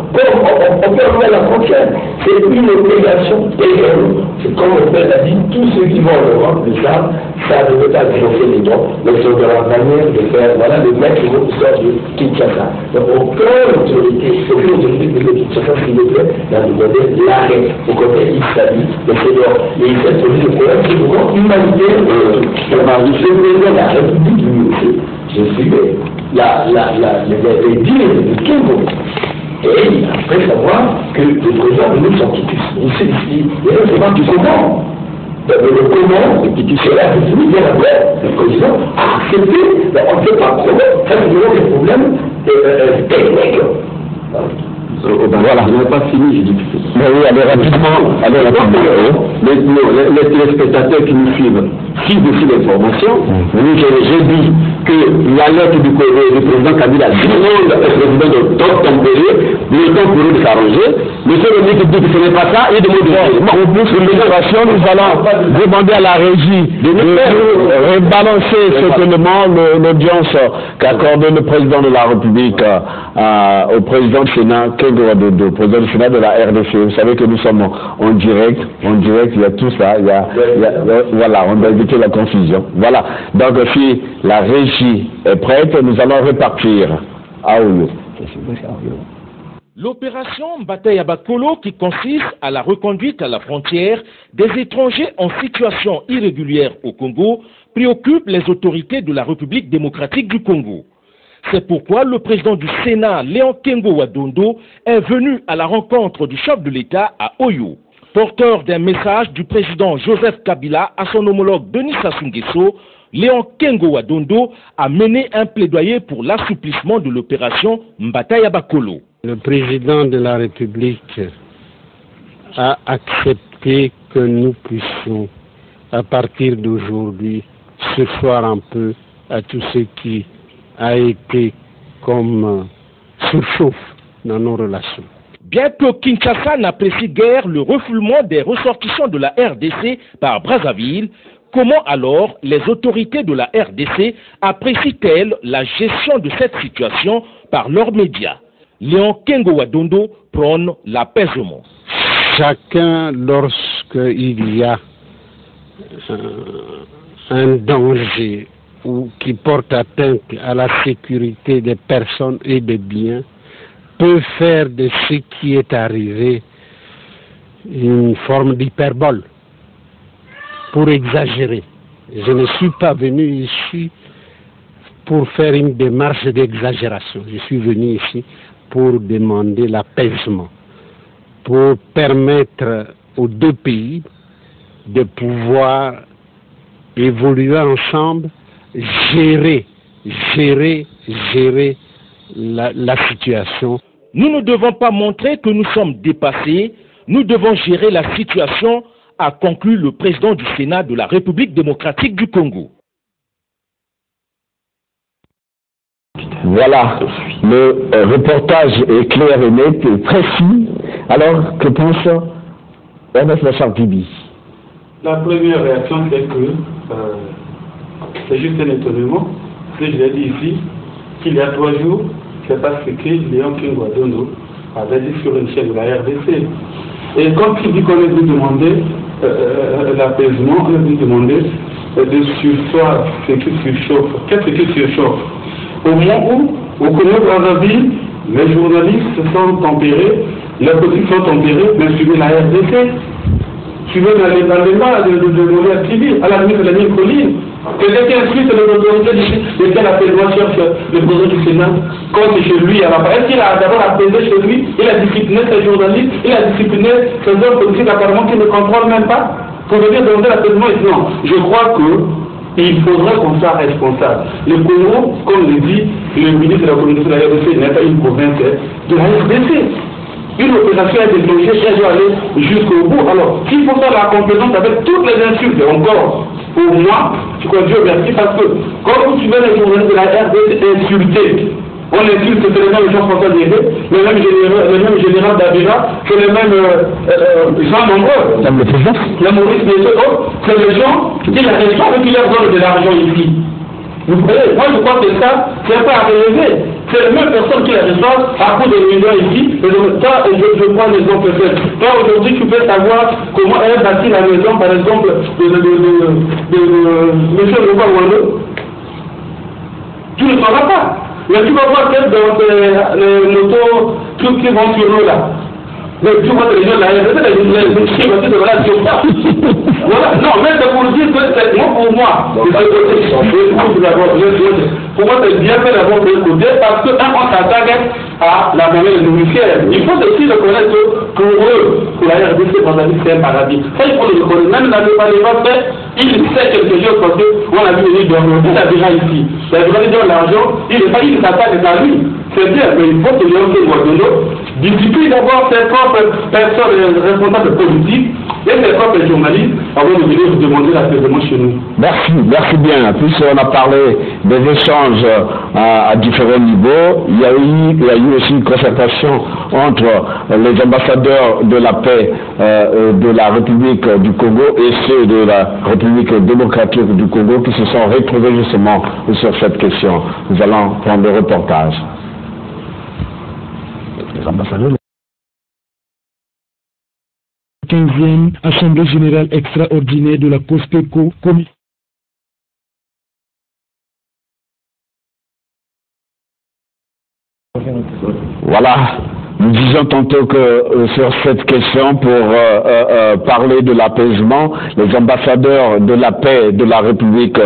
remettre la frontière. C'est une obligation pérenne. C'est comme on l'a dit, tous ceux qui vont en Europe le savent, ça ne veut pas grosser les dons, mais c'est de la manière de faire, voilà, de mettre une autre sorte de Kinshasa. Donc aucune autorité de Kinshasa, s'il vous plaît, n'a demandé l'arrêt. Au côté, il s'agit de Seigneur. Et cette solution, le problème, c'est vraiment humanitaire. Le président de la République, lui aussi, je suivais les dires de Kingo. Et après savoir que le président de nous sont quittés. Il ne sait pas du comment. Le comment, c'est la République, bien après, le président a accepté, mais on ne sait pas comment, ça c'est vraiment des problèmes techniques. Voilà, je n'ai pas fini, je dis. Mais oui, allez rapidement. Les téléspectateurs qui nous suivent, suivent aussi l'information. J'ai dit que la lettre du président Kabila demande au président de tempérer, le temps pour eux de s'arranger. Monsieur le ministre dit que ce n'est pas ça, il demande pour plus de migration, nous allons demander à la régie de nous rebalancer certainement l'audience qu'a accordé le président de la République au président du Sénat, Kengo Wadondo, président du Sénat de la RDC. Vous savez que nous sommes en direct, il y a tout ça, voilà, on doit éviter la confusion. Voilà, donc si la régie est prête, nous allons repartir à Oyo. L'opération Mbataï Abakolo, qui consiste à la reconduite à la frontière des étrangers en situation irrégulière au Congo, préoccupe les autorités de la République démocratique du Congo. C'est pourquoi le président du Sénat, Léon Kengo Wadondo, est venu à la rencontre du chef de l'État à Oyo. Porteur d'un message du président Joseph Kabila à son homologue Denis Sassou Nguesso, Léon Kengo Wadondo a mené un plaidoyer pour l'assouplissement de l'opération Mbataï Abakolo. Le président de la République a accepté que nous puissions, à partir d'aujourd'hui, ce soir un peu à tout ce qui a été comme surchauffe dans nos relations. Bien que Kinshasa n'apprécie guère le refoulement des ressortissants de la RDC par Brazzaville, comment alors les autorités de la RDC apprécient-elles la gestion de cette situation par leurs médias? Léon Kengo Wadondo prône l'apaisement. Chacun, lorsqu'il y a un danger ou qui porte atteinte à la sécurité des personnes et des biens, peut faire de ce qui est arrivé une forme d'hyperbole pour exagérer. Je ne suis pas venu ici pour faire une démarche d'exagération. Je suis venu ici pour demander l'apaisement, pour permettre aux deux pays de pouvoir évoluer ensemble, gérer la situation. Nous ne devons pas montrer que nous sommes dépassés, nous devons gérer la situation, a conclu le président du Sénat de la République démocratique du Congo. Voilà, le reportage est clair et net et précis Alors, que pense Ernest Lachar-Tibi? La première réaction, c'est que c'est juste un étonnement. Ce que je l'ai dit ici, qu'il y a 3 jours, c'est parce que Léon Kingwadondo avait dit sur une chaîne de la RDC. Et quand il dit qu'on est venu demander l'apaisement, on est venu demander de sursoir ce qui surchauffe. Qu'est-ce qui surchauffe? Au moment où, au Congo-Brazzaville, les journalistes se sont tempérés, les politiques sont tempérés, mais suivez la RDC. Suivez dans les bas de Montréal TV, à la limite de la ligne colline. Quelqu'un qui insulte les autorités de quel appel-moi cherche le président du Sénat, quand c'est chez lui, alors est-ce qu'il a d'abord apaisé chez lui, il a discipliné ses journalistes, il a discipliné ses hommes politiques apparemment qui ne contrôlent même pas, pour venir demander l'apaisement? Non, je crois qu'il faudrait qu'on soit responsable. Le Congo, comme le dit le ministre de la communauté de la RDC, n'est pas une province de la RDC. Une opération est déclenchée, elle doit aller jusqu'au bout. Alors, s'il faut faire la compétence avec toutes les insultes, encore, pour moi, je crois Dieu merci, parce que quand vous suivez les journalistes de la RDC insultés, on insulte que c'est les mêmes Jean-François Déré, le même général d'Abira, que les mêmes gens nombreux. La Maurice Neto, c'est les gens qui la respectent et qui leur donnent de l'argent ici. Vous voyez, moi je crois que ça, c'est pas à relever. C'est les mêmes personnes qui la reçoivent à coup de millions ici. Toi, je prends l'exemple fait. Toi, aujourd'hui, tu peux savoir comment elle bâtit la maison, par exemple, de M. Leroy-Wando. Tu ne sauras pas. Mais tu vas voir peut-être dans les motos qui vont sur l'eau là. Mais tu vois les gens là, les voitures de la Toyota. Voilà, non, mais c'est pour dire que c'est pour moi. Pour moi, c'est bien fait d'avoir fait le côté parce qu'on s'attaque à la monnaie nourricière. Il faut aussi reconnaître que pour eux, pour la RDC, c'est un paradis. Ça, il faut le reconnaître. Même la débat, il sait quelque chose parce qu'on a vu venir dans il a déjà ici. Il a déjà donné l'argent, il s'attaque à lui. C'est bien, mais il faut que Léon Kingwadondo discipline d'abord ses propres personnes responsables politiques et ses propres journalistes avant de venir vous demander l'apaisement chez nous. Merci bien. Puisqu'on a parlé des échanges à différents niveaux, il y a eu aussi une concertation entre les ambassadeurs de la paix de la République du Congo et ceux de la République démocratique du Congo qui se sont retrouvés justement sur cette question. Nous allons prendre le reportage. Les ambassadeurs. 15e Assemblée générale extraordinaire de la COSPECO. Voilà, nous disons tantôt que sur cette question, pour parler de l'apaisement, les ambassadeurs de la paix de la République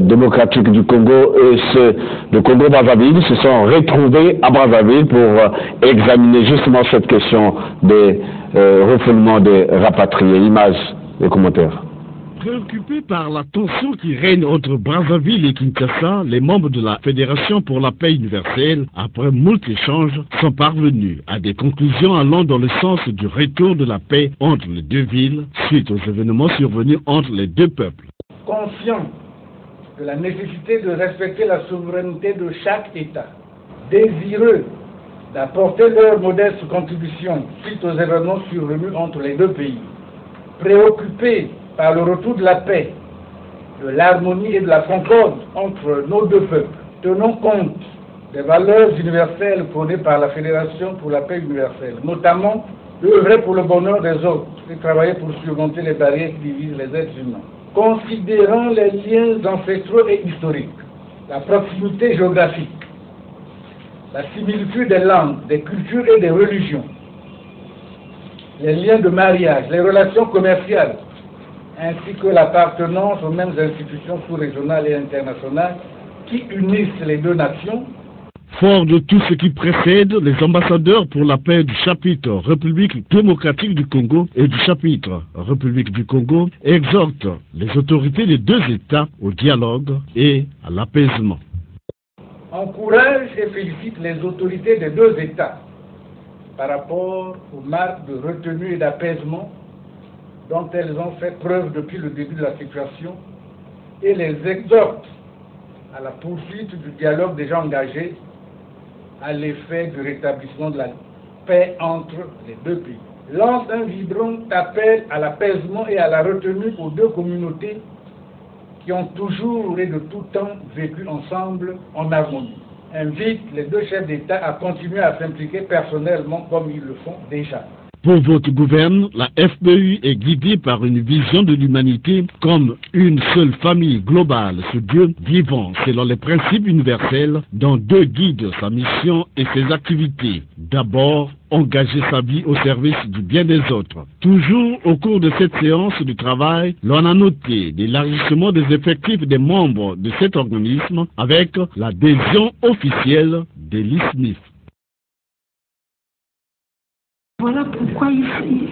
démocratique du Congo et ceux de Congo-Brazzaville se sont retrouvés à Brazzaville pour examiner justement cette question des refoulements des rapatriés. Images et commentaires. Préoccupés par la tension qui règne entre Brazzaville et Kinshasa, les membres de la Fédération pour la paix universelle, après moult échanges, sont parvenus à des conclusions allant dans le sens du retour de la paix entre les deux villes, suite aux événements survenus entre les deux peuples. Conscients de la nécessité de respecter la souveraineté de chaque État, désireux d'apporter leur modeste contribution suite aux événements survenus entre les deux pays, préoccupés par le retour de la paix, de l'harmonie et de la concorde entre nos deux peuples, tenons compte des valeurs universelles prônées par la Fédération pour la paix universelle, notamment œuvrer pour le bonheur des autres et travailler pour surmonter les barrières qui divisent les êtres humains. Considérant les liens ancestraux et historiques, la proximité géographique, la similitude des langues, des cultures et des religions, les liens de mariage, les relations commerciales, ainsi que l'appartenance aux mêmes institutions sous-régionales et internationales qui unissent les deux nations. Fort de tout ce qui précède, les ambassadeurs pour la paix du chapitre République démocratique du Congo et du chapitre République du Congo exhortent les autorités des deux États au dialogue et à l'apaisement. Encourage et félicite les autorités des deux États par rapport aux marques de retenue et d'apaisement dont elles ont fait preuve depuis le début de la situation et les exhorte à la poursuite du dialogue déjà engagé à l'effet du rétablissement de la paix entre les deux pays. Lance un vibrant appel à l'apaisement et à la retenue pour deux communautés qui ont toujours et de tout temps vécu ensemble en harmonie. Invite les deux chefs d'État à continuer à s'impliquer personnellement comme ils le font déjà. Pour votre gouverne, la FPU est guidée par une vision de l'humanité comme une seule famille globale sous Dieu, vivant selon les principes universels dont deux guident sa mission et ses activités. D'abord, engager sa vie au service du bien des autres. Toujours au cours de cette séance de travail, l'on a noté l'élargissement des effectifs des membres de cet organisme avec l'adhésion officielle d'Elie Smith. Voilà pourquoi ici.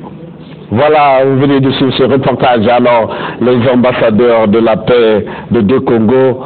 Voilà, vous venez de suivre ce reportage. Alors, les ambassadeurs de la paix de deux Congos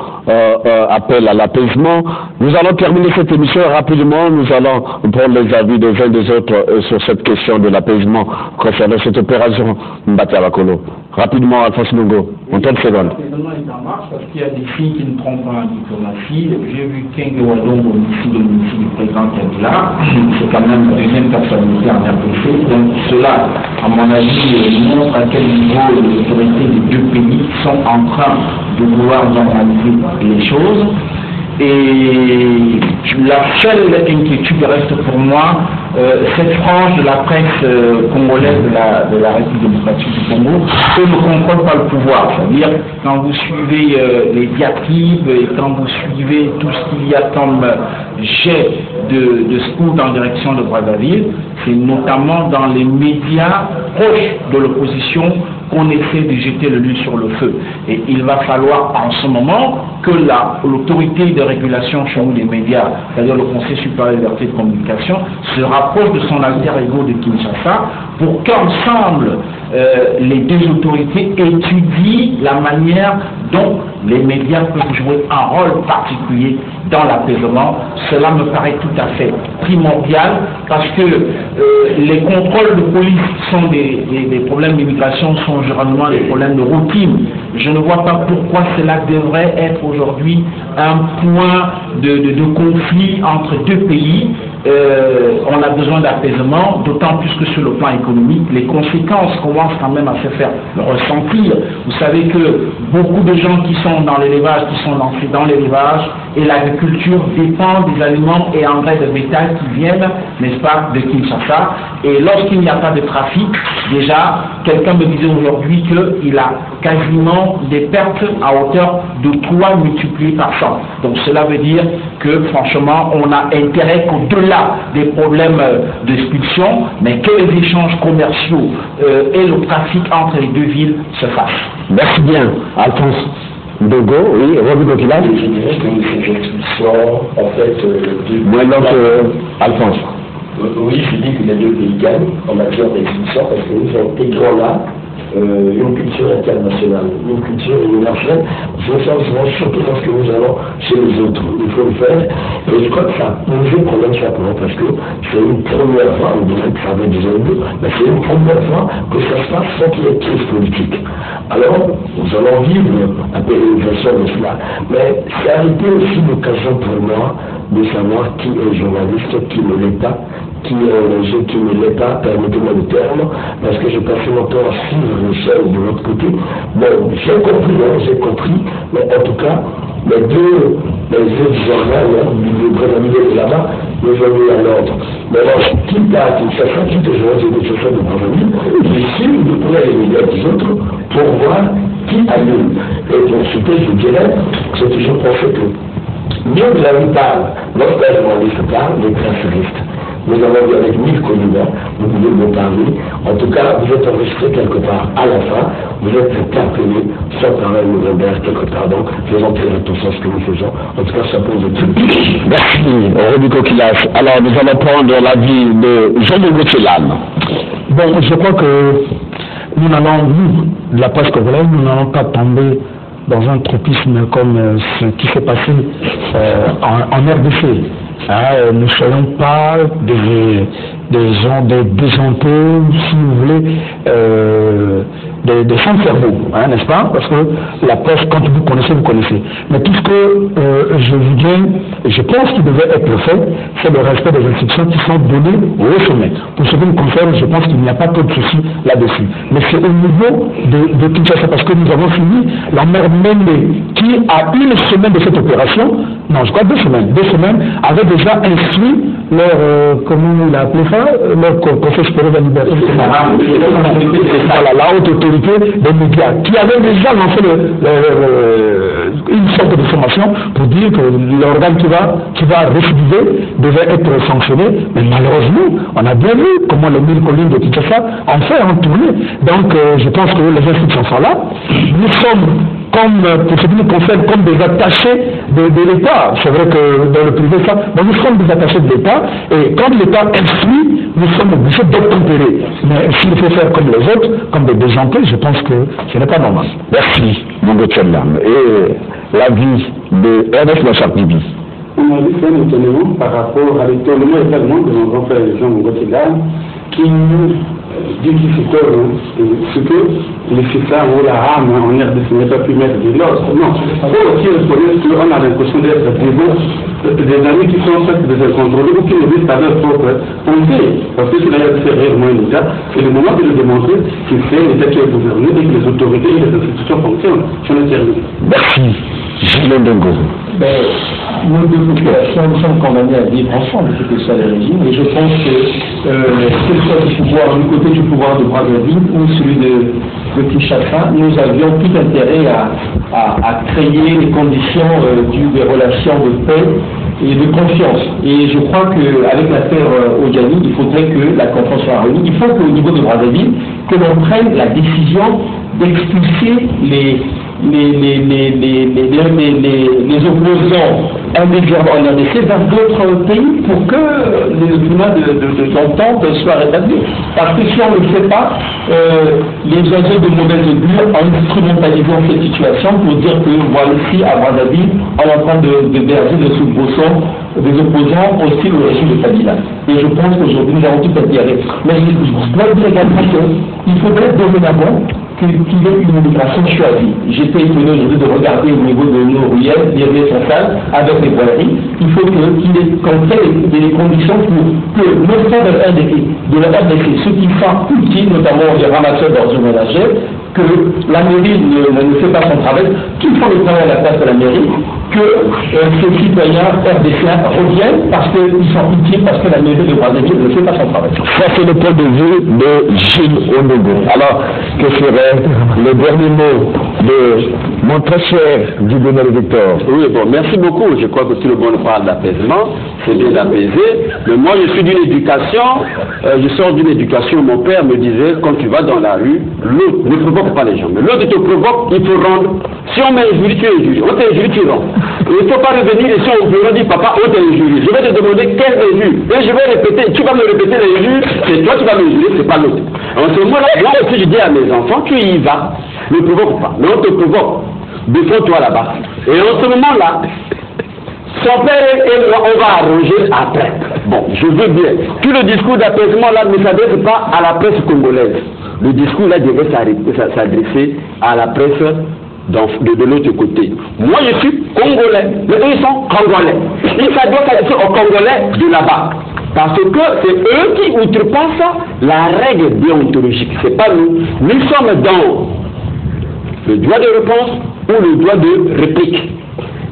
appellent à l'apaisement. Nous allons terminer cette émission rapidement. Nous allons prendre les avis des uns des autres sur cette question de l'apaisement concernant cette opération Mbatiabakolo. Rapidement, Alphonse Nungo, en 30 secondes. L'apaisement est en marche parce qu'il y a des signes qui ne trompent pas en diplomatie. J'ai vu Kenge Wadongo ici, le ministre du président Kabila. C'est quand même la deuxième personnalité en RDC. Donc cela, à mon avis, montre à quel niveau les autorités des deux pays sont en train de vouloir normaliser les choses. Et la seule inquiétude reste pour moi cette frange de la presse congolaise de la République démocratique du Congo qui ne contrôle pas le pouvoir. C'est-à-dire, quand vous suivez les diatribes et quand vous suivez tout ce qu'il y a comme jet de scout en direction de Brazzaville, c'est notamment dans les médias proches de l'opposition qu'on essaie de jeter le l'huile sur le feu. Et il va falloir en ce moment que l'autorité de régulation chez nous des médias, c'est-à-dire le Conseil supérieur de liberté de communication, se rapproche de son alter ego de Kinshasa pour qu'ensemble les deux autorités étudient la manière dont les médias peuvent jouer un rôle particulier dans l'apaisement. Cela me paraît tout à fait primordial parce que les contrôles de police sont des problèmes d'immigration, sont généralement des problèmes de routine. Je ne vois pas pourquoi cela devrait être aujourd'hui un point de conflit entre deux pays. On a besoin d'apaisement, d'autant plus que sur le plan économique, les conséquences commencent quand même à se faire ressentir. Vous savez que beaucoup de gens qui sont dans l'élevage, qui sont lancés dans l'élevage et l'agriculture dépendent des aliments et engrais de bétail qui viennent, n'est-ce pas, de Kinshasa. Et lorsqu'il n'y a pas de trafic, déjà, quelqu'un me disait aujourd'hui qu'il a quasiment des pertes à hauteur de 3 multipliées par 100. Donc cela veut dire que franchement, on a intérêt qu'au-delà des problèmes d'expulsion, mais que les échanges commerciaux et le trafic entre les deux villes se fassent. Merci bien, Alphonse Dogo, oui, Robin Kokilas. Je dirais que ces expulsions, en fait, Alphonse. Oui, je dis que les deux pays gagnent en matière d'expulsion parce que nous intégrons là une culture internationale, une culture universelle. Je pense surtout lorsque nous allons chez les autres. Il faut le faire. Et je crois que ça a posé problème simplement parce que c'est une première fois, on dirait que ça avait déjà eu, mais c'est une première fois que ça se passe sans qu'il y ait crise politique. Alors, nous allons vivre un peu l'évasion de cela. Mais ça a été aussi l'occasion pour moi de savoir qui est journaliste, qui ne l'est pas, qui ne l'est pas, permettez-moi le terme, parce que j'ai passé mon temps à suivre les choses de l'autre côté. Bon, j'ai compris, mais en tout cas, les autres journaux, le Brazzaville est là-bas, nous ont mis à l'ordre. Mais alors, quitte à Kinshasa, quitte aux journaux de Kinshasa de Brazzaville, je suis de près les médias des autres pour voir qui annule. Et pour ce que je dirais, c'est toujours pensé que mieux que la vie parle, lorsqu'un journaliste parle, les presse restent. Nous avons vu avec 1000 candidats, vous pouvez me parler. En tout cas, vous êtes enregistré quelque part à la fin, vous êtes interpellé sans parler de Robert quelque part. Donc, faisons très attention à ce que nous faisons. En tout cas, ça pose de tout. Merci, Robin Kokilas. Alors, nous allons prendre l'avis de Jean-Luc Gauthier-Lannes. Bon, je crois que nous n'allons, nous, de la presse congolaise, nous n'allons pas tomber dans un tropisme comme ce qui s'est passé en RDC. Nous ne soyons pas des gens, des déjantés, si vous voulez, des sans cerveaux, hein, n'est-ce pas? Parce que la presse, quand vous connaissez, vous connaissez. Mais tout ce que je vous dis, je pense qu'il devait être fait, c'est le respect des instructions qui sont données au sommet. Pour ce qui me concerne, je pense qu'il n'y a pas trop de soucis là-dessus. Mais c'est au niveau de Kinshasa, parce que nous avons fini la mère Mende, qui a une semaine de cette opération, non, je crois 2 semaines, avait déjà instruit leur, comment il a appelé ça, leur conseil supérieur de la liberté. Voilà, la haute autorité des médias, qui avait déjà lancé une sorte de formation pour dire que l'organe qui va récidiver devait être sanctionné, mais malheureusement, on a bien vu comment les 1000 collines de Kinshasa ont fait en tournée. Donc, je pense que les instructions sont là. Nous sommes, comme, pour ce qui nous concerne, comme des attachés de l'État. C'est vrai que dans le privé, ça, mais nous sommes des attachés de l'État, et quand l'État instruit, nous sommes obligés d'obtempérer. Mais s'il faut faire comme les autres, comme des déjantés, je pense que ce n'est pas normal. Merci, Mongo Tchandam. Et l'avis de Ernest Machar-Bibi. On a dit que c'est un étonnement par rapport à l'étonnement également de mon grand frère Jean Mongo Tchandam, qui nous dit qu'il se tourne, ce que les FISA ou la rame en RDC n'est pas pu mettre de l'ordre. Non, il faut aussi reconnaître qu'on a l'impression d'être des amis qui sont presque des incontrôlés ou qui ne disent pas leur propre pensée. Parce que cela c'est réellement un État, c'est le moment de le démontrer que c'est un État qui est gouverné et que les autorités et les institutions fonctionnent. Je ne sais rien. Merci. Gilles Ndongo. Nous, de population, nous sommes condamnés à vivre ensemble, quel que soit le régime, et je pense que, quel soit du pouvoir, du côté du pouvoir de Brazzaville ou celui de Kinshasa, nous avions tout intérêt à créer les conditions des relations de paix et de confiance. Et je crois qu'avec l'affaire Odjani, il faudrait que la confiance soit réunie. Il faut qu'au niveau de Brazzaville, que l'on prenne la décision d'expulser les opposants immédiatement en RDC vers d'autres pays pour que le climat d'entente soit rétabli. Parce que si on ne le fait pas, les oiseaux de mauvaise augure instrumentalisant cette situation pour dire que voici à Brazzaville, on est en train de berger de sous-bossons des opposants hostiles au régime de Kabila. Et je pense qu'aujourd'hui nous avons tout intérêt. Mais je dois dire également qu'il faudrait dorénavant qu'il y ait une immigration choisie. J'étais étonné aujourd'hui de regarder au niveau de nos ruelles, les ruelles centrales, avec les voileries. Il faut qu'on crée des conditions pour que, non pas de la RDC, ceux qui font utile, notamment les ramasseurs d'ordures ménagères, que la mairie ne fait pas son travail, qu'ils font le travail à la place de la mairie, que ces citoyens RDCiens reviennent parce qu'ils sont utiles, parce que la mairie de Brazzaville ne fait pas son travail. Ça, c'est le point de vue de Gilles Ndongo. Alors, que serait le dernier mot de mon très cher Dieudonné Victor? Oui, bon, merci beaucoup. Je crois que tout le monde parle d'apaisement. C'est bien d'apaiser. Mais moi, je suis d'une éducation, je sors d'une éducation. Mon père me disait, quand tu vas dans la rue, l'autre ne provoque pas les gens. Mais l'autre te provoque, il faut rendre. Si on m'injurie, tu es injurié. On t'injurie, tu rends. Il ne faut pas revenir et si on peut dire, papa, on t'a injurié. Je vais te demander quelle injure. Et je vais répéter, tu vas me répéter l'injure, c'est toi qui vas m'injurier, c'est pas l'autre. En ce moment-là, moi aussi, je dis à mes enfants, tu y vas, ne provoque pas. Mais on te provoque. Défends-toi là-bas. Et en ce moment-là, son père et moi, on va arranger après. Bon, je veux bien. Tout le discours d'apaisement là ne s'adresse pas à la presse congolaise. Le discours là devait s'adresser à la presse de l'autre côté. Moi je suis congolais, mais eux ils sont congolais. Ils s'adressent aux Congolais de là-bas. Parce que c'est eux qui outrepassent la règle déontologique. C'est pas nous. Nous sommes dans le droit de réponse ou le droit de réplique.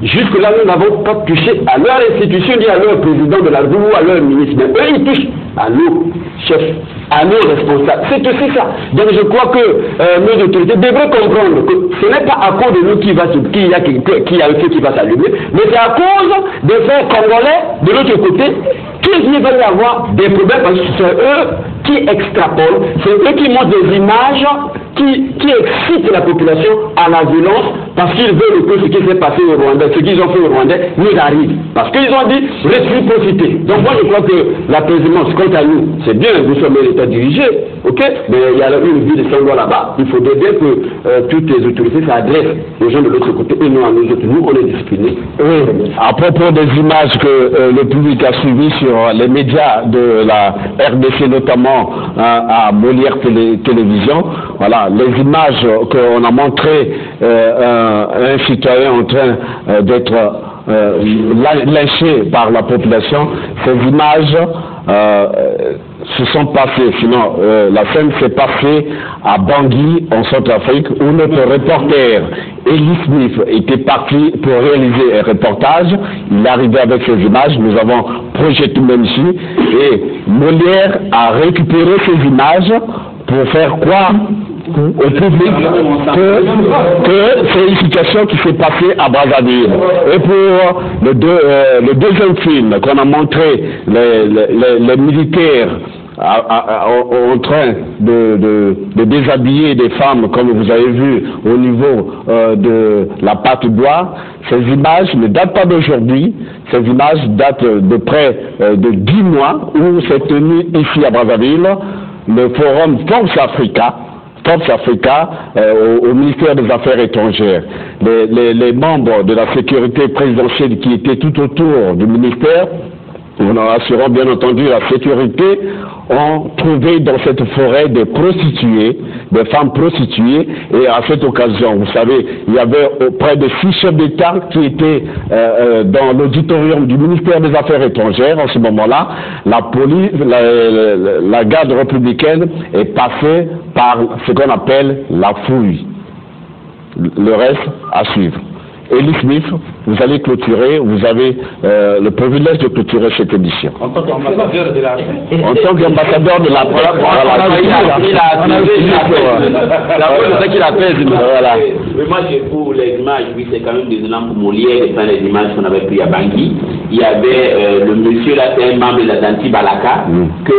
Jusque-là, nous n'avons pas touché à leur institution, ni à leur président de la République ou à leur ministre. Mais eux, ils touchent à nos chefs, à nos responsables. C'est aussi ça. Donc je crois que nos autorités devraient comprendre que ce n'est pas à cause de nous qu'il y a un feu qui va s'allumer, mais c'est à cause des frères congolais de l'autre côté qu'il va y avoir des problèmes parce que c'est eux qui extrapolent, c'est eux qui montrent des images qui excitent la population à la violence parce qu'ils veulent que ce qui s'est passé au Rwanda, ce qu'ils ont fait au Rwanda, nous arrive. Parce qu'ils ont dit réciprocité. Donc moi je crois que l'apaisement, quant à nous, c'est bien, nous sommes un État dirigé, ok, mais il y a une vie de sang là-bas. Il faudrait bien que toutes les autorités s'adressent aux gens de l'autre côté et non à nous autres. Nous, on est disciplinés. Oui, à propos des images que le public a suivies sur les médias de la RDC, notamment à Molière Télévision. Voilà, les images qu'on a montrées, un citoyen en train d'être lynché par la population, ces images se sont passées, sinon la scène s'est passée à Bangui, en Centrafrique, où notre reporter Eli Smith était parti pour réaliser un reportage. Il est arrivé avec ces images, nous avons projeté même ici, et Molière a récupéré ces images pour faire croire au public que c'est une situation qui s'est passée à Brazzaville. Et pour le deuxième film qu'on a montré, les militaires en train de déshabiller des femmes, comme vous avez vu au niveau de la Patte d'Oie, ces images ne datent pas d'aujourd'hui, ces images datent de près de 10 mois où s'est tenu ici à Brazzaville le forum Force Africa au ministère des Affaires étrangères. Les membres de la sécurité présidentielle qui étaient tout autour du ministère, en assurant bien entendu la sécurité, ont trouvé dans cette forêt des prostituées, des femmes prostituées, et à cette occasion, vous savez, il y avait près de 6 chefs d'État qui étaient dans l'auditorium du ministère des Affaires étrangères. En ce moment-là, la police, la garde républicaine est passée par ce qu'on appelle la fouille. Le reste à suivre. Eli Smith, vous allez clôturer, vous avez le privilège de clôturer cette édition. En tant qu'ambassadeur de la paix. En tant qu'ambassadeur de la paix. Voilà. Mais moi, pour les images, oui, c'est quand même désolant pour Molière, et les images qu'on avait prises à Bangui. Il y avait le monsieur là, c'est un membre de la Danti Balaka, que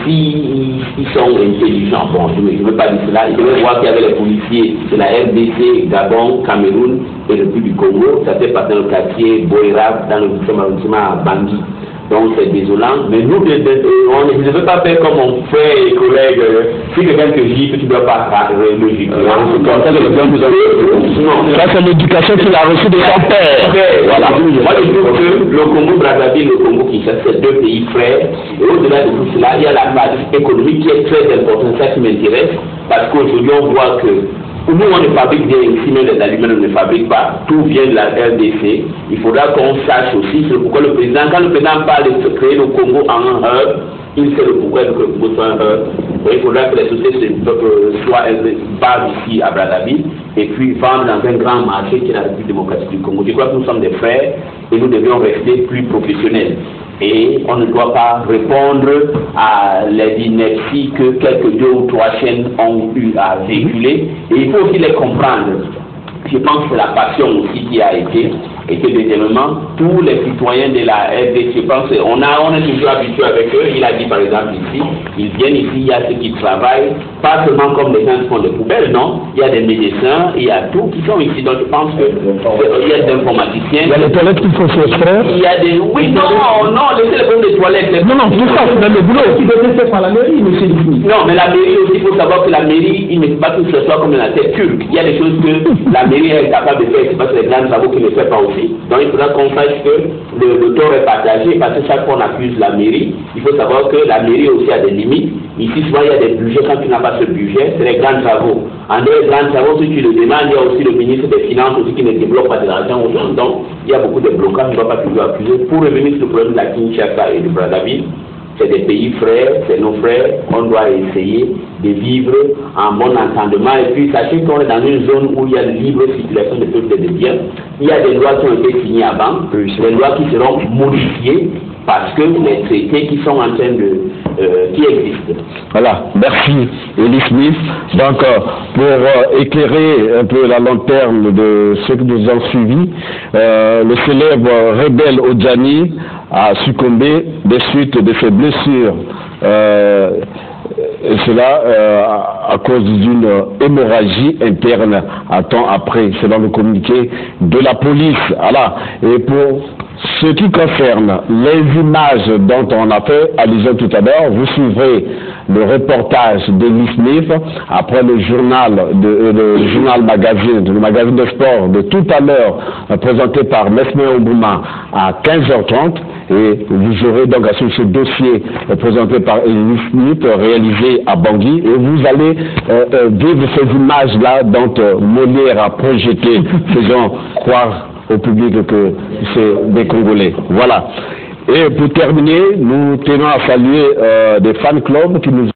s'ils sont intelligents, bon, je ne veux pas dire cela, il devait voir qu'il y avait les policiers de la RDC, Gabon, Cameroun et le du Congo, ça s'est passé dans le quartier Boïra, dans le arrondissement à Bangui. Donc c'est désolant, mais nous, on ne veut pas faire comme mon frère et collègue. Si quelqu'un te dit que tu ne dois pas faire logique. Ça, c'est l'éducation qu'il a reçue de son père. Voilà. Moi, je trouve que le Congo-Brazzaville et le Congo-Kinshasa, c'est 2 pays frères. Et au-delà de tout cela, il y a la base économique qui est très importante. C'est ça qui m'intéresse, parce qu'aujourd'hui, on voit que nous, on ne fabrique bien ici, mais les aliments, on ne fabrique pas. Tout vient de la RDC. Il faudra qu'on sache aussi pourquoi le président, quand le président parle de créer le Congo en un hub, il sait le pourquoi que le Congo soit un hub. Il faudra que les sociétés soient basées ici à Brazzaville et puis vendre dans un grand marché qui est la République démocratique du Congo. Je crois que nous sommes des frères et nous devons rester plus professionnels. Et on ne doit pas répondre à les inerties que quelques 2 ou 3 chaînes ont eu à véhiculer. Et il faut aussi les comprendre. Je pense que la passion aussi qui a été, et que deuxièmement, tous les citoyens de la RDC, je pense qu'on est toujours habitué avec eux. Il a dit par exemple ici, ils viennent ici, il y a ceux qui travaillent, pas seulement comme les gens qui font des poubelles, non. Il y a des médecins, il y a tout qui sont ici. Donc je pense qu'il y a des informaticiens. Il y a les toilettes qu'il faut faire. Il y a des. Oui, non, laissez le problème des toilettes. Non, tout ça, c'est dans le boulot qui doit être fait par la mairie, monsieur Smith. Non, mais la mairie aussi, il faut savoir que la mairie, il ne fait pas tout ce soit comme la tête turque. Il y a des choses que la mairie est capable de faire, c'est pas que les grands travaux qui ne fait pas aussi. Donc il faudra qu'on sache que le tort est partagé, parce que chaque fois on accuse la mairie, il faut savoir que la mairie aussi a des limites. Ici, souvent il y a des budgets, quand tu n'as pas ce budget, c'est les grands travaux. En dehors des grands travaux, si tu le demandes, il y a aussi le ministre des Finances aussi qui ne débloque pas de l'argent aux gens. Donc il y a beaucoup de blocages, on ne doit pas toujours accuser. Pour revenir sur le problème de la Kinshasa et de Brazzaville, c'est des pays frères, c'est nos frères, on doit essayer de vivre en bon entendement. Et puis sachez qu'on est dans une zone où il y a une libre circulation de peuples et de biens. Il y a des lois qui ont été signées avant, des lois qui seront modifiées parce que les traités qui sont en train qui existent. Voilà, merci Eli Smith. Donc pour éclairer un peu la lanterne de ceux qui nous ont suivis, le célèbre rebelle Odjani a succombé des suites de ses blessures. Et cela à cause d'une hémorragie interne à temps après, selon le communiqué de la police. Voilà. Et pour ce qui concerne les images dont on a fait allusion tout à l'heure, vous suivrez le reportage d'Elie Smith, après le journal magazine, le magazine de sport de tout à l'heure, présenté par Mesme Oubouma à 15h30, et vous aurez donc à ce dossier présenté par Elie Smith, réalisé à Bangui, et vous allez vivre ces images-là dont Molière a projeté, faisant croire au public que c'est des Congolais. Voilà. Et pour terminer, nous tenons à saluer des fan clubs qui nous